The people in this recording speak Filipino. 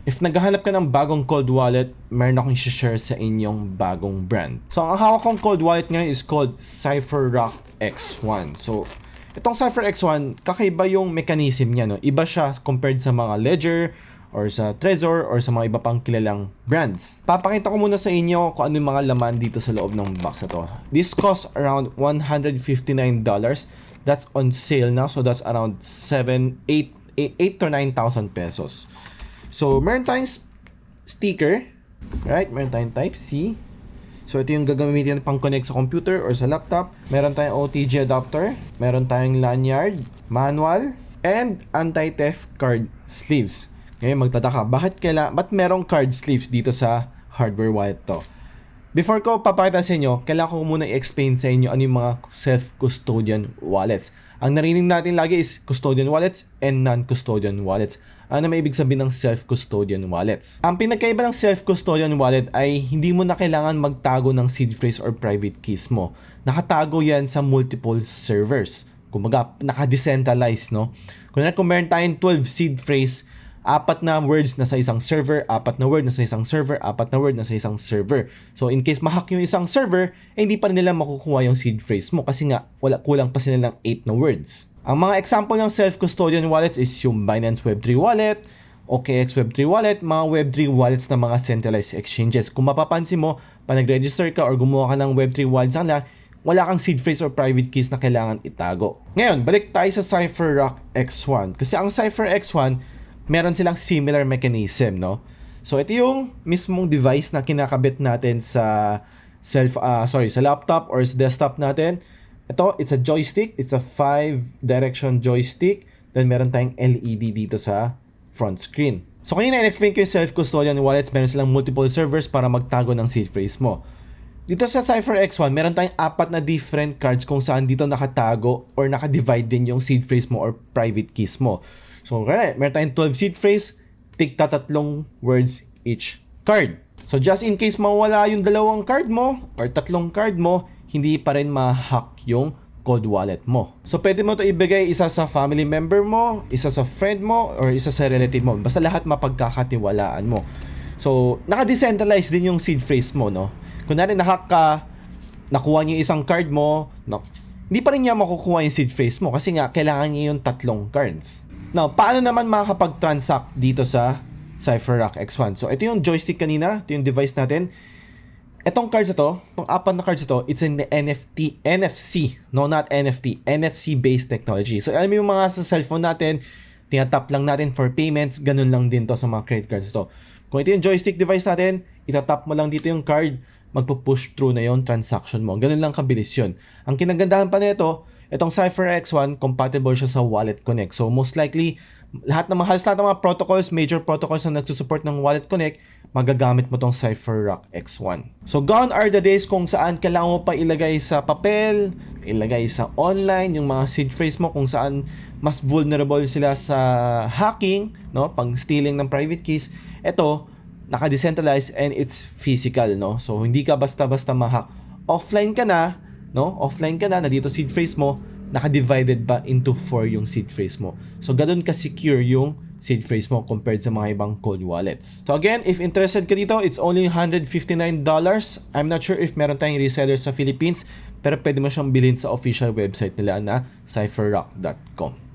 If naghahanap ka ng bagong cold wallet, meron akong i-share sa inyong bagong brand. So ang hawak kong cold wallet ngayon is called CypherRock X1. So itong Cypher X1, kakaiba yung mechanism niya, no? Iba siya compared sa mga Ledger or sa Trezor or sa mga iba pang kilalang brands. Papakita ko muna sa inyo kung ano yung mga laman dito sa loob ng box na to. This costs around $159. That's on sale now, so that's around 8 to 9,000 pesos. So, meron tayong sticker, right? Meron tayong Type-C. So, ito yung gagamitin pang connect sa computer or sa laptop. Meron tayong OTG adapter. Meron tayong lanyard, manual, and anti-theft card sleeves. Ngayon, magtataka, ba't merong card sleeves dito sa hardware wallet to? Before ko papakita sa inyo, kailangan ko muna i-explain sa inyo ano yung mga self-custodian wallets. Ang narinig natin lagi is custodian wallets and non-custodian wallets. Ano may ibig sabihin ng self-custodian wallets? Ang pinagkaiba ng self-custodian wallet ay hindi mo na kailangan magtago ng seed phrase or private keys mo. Nakatago yan sa multiple servers. Kumbaga, naka-decentralized, no? Kung meron tayong 12 seed phrase, 4 na words na sa isang server, 4 na word na sa isang server, 4 na word na sa isang server. So in case ma-hack yung isang server, hindi pa rin nila makukuha yung seed phrase mo kasi nga kulang pa sila ng 8 na words. Ang mga example ng self-custodian wallets is yung Binance Web3 wallet, OKX Web3 wallet, mga Web3 wallets na mga centralized exchanges. Kung mapapansin mo, pa nag-register ka or gumawa ka ng Web3 wallet sa kanila, wala kang seed phrase or private keys na kailangan itago. Ngayon, balik tayo sa CypherRock X1. Kasi ang Cypher X1, meron silang similar mechanism, no? So ito yung mismong device na kinakabit natin sa sa laptop or sa desktop natin. Ito, it's a joystick. It's a 5-direction joystick. Then meron tayong LED dito sa front screen. So kanina in-explain ko yung self-custodian wallets. Meron silang multiple servers para magtago ng seed phrase mo. Dito sa Cypher X1, meron tayong 4 na different cards kung saan dito nakatago or nakadivide din yung seed phrase mo or private keys mo. So, meron tayong 12 seed phrase, tigta 3 words each card. So, just in case mawala yung 2 card mo or 3 card mo, hindi pa rin ma-hack yung cold wallet mo. So, pwede mo to ibigay isa sa family member mo, isa sa friend mo, or isa sa relative mo. Basta lahat mapagkakatiwalaan mo. So, naka-decentralize din yung seed phrase mo, no? Kunwari na-hack ka, nakuha niyo yung isang card mo, no? Hindi pa rin niya makukuha yung seed phrase mo kasi nga kailangan niya yung 3 cards. Now, paano naman makakapag-transact dito sa CypherRock X1? So, ito yung joystick kanina, ito yung device natin. Itong cards na to, itong 4 na cards na to, it's in the NFC, no, not NFT, NFC-based technology. So, alam mo yung mga sa cellphone natin, tinatap lang natin for payments, ganun lang din to sa mga credit cards to. Kung ito yung joystick device natin, itatap mo lang dito yung card, magpo-push through na yung transaction mo. Ganun lang kabilis yun. Ang kinagandahan pa nito, itong Cypher X1, compatible siya sa Wallet Connect. So most likely, halos lahat ng mga protocols, major protocols na nagsusupport ng Wallet Connect, magagamit mo tong CypherRock X1. So gone are the days kung saan kailangan mo pa ilagay sa papel, ilagay sa online, yung mga seed phrase mo kung saan mas vulnerable sila sa hacking, no, pang stealing ng private keys. Ito, naka-decentralized and it's physical, no? So hindi ka basta-basta ma-hack. Offline ka na, no? Offline ka na dito seed phrase mo, naka-divided ba into 4 yung seed phrase mo. So ganun ka-secure yung seed phrase mo compared sa mga ibang cold wallets. So again, if interested ka dito, it's only $159. I'm not sure if meron tayong resellers sa Philippines, pero pwede mo siyang bilhin sa official website nila na cypherrock.com.